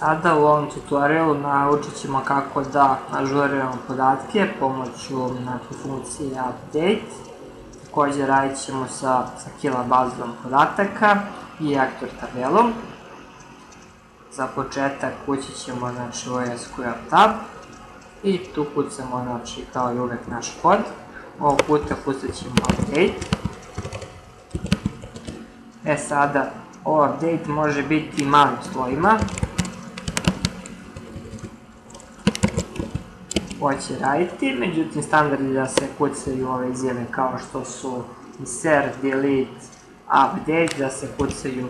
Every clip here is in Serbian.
Sada u ovom tutorialu naučit ćemo kako da ažuriramo podatke pomoću funkcije update. Također radit ćemo sa Aquila bazom podataka i aktor tabelom. Za početak ući ćemo u SQL tab i tu kucamo kao i uvek naš kod. Ovog puta kucat ćemo update. Sada ovo update može biti malim slovima. Hoće raditi, međutim standard je da se kucaju ove izjave kao što su insert, delete, update, da se kucaju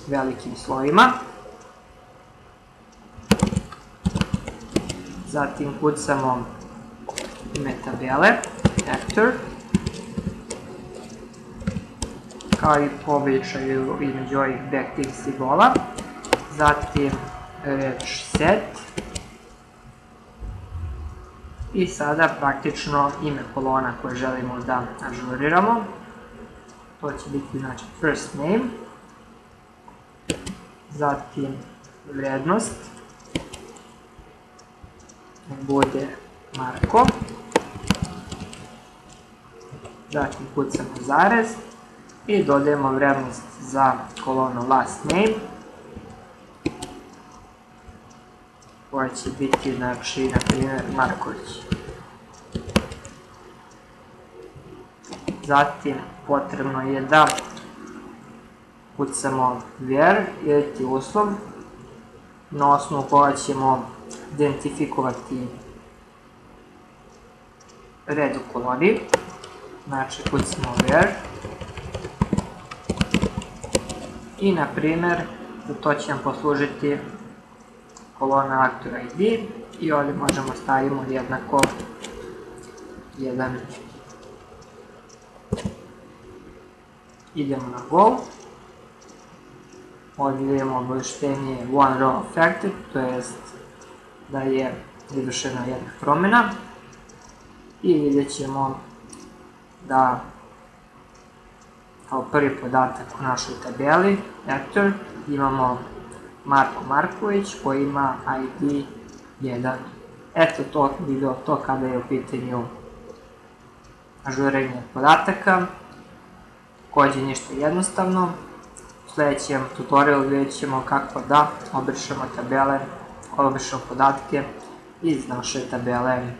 velikim slovima. Zatim kucamo ime tabele, actor, kao i po običaju između ovih backtick simbola. Zatim reč set. I sada praktično ime kolona koje želimo da ažuriramo. To će biti first name. Zatim vrednost. Bude Marko. Zatim kucamo zarez i dodajemo vrednost za kolonu last name, koja će biti, na primjer, Marković. Zatim potrebno je da kucamo where, ili uslov, na osnovu koga ćemo identifikovati red u koloni. Znači kucamo where i, na primjer, za to će nam poslužiti kolona aktor ID i ovdje možemo stavimo jednako 1. Idemo na go. Ovdje vidimo obaveštenje one row affected, to jest da je izvršena jedna promjena i vidjet ćemo da kao prvi podatak u našoj tabeli actor imamo Marko Marković koji ima ID 1. Eto, to bi bilo to kada je u pitanju ažuriranje podataka. Također ništa jednostavno. U sljedećem tutorialu vidjet ćemo kako da obrišemo tabele, obrišemo podatke iz naše tabele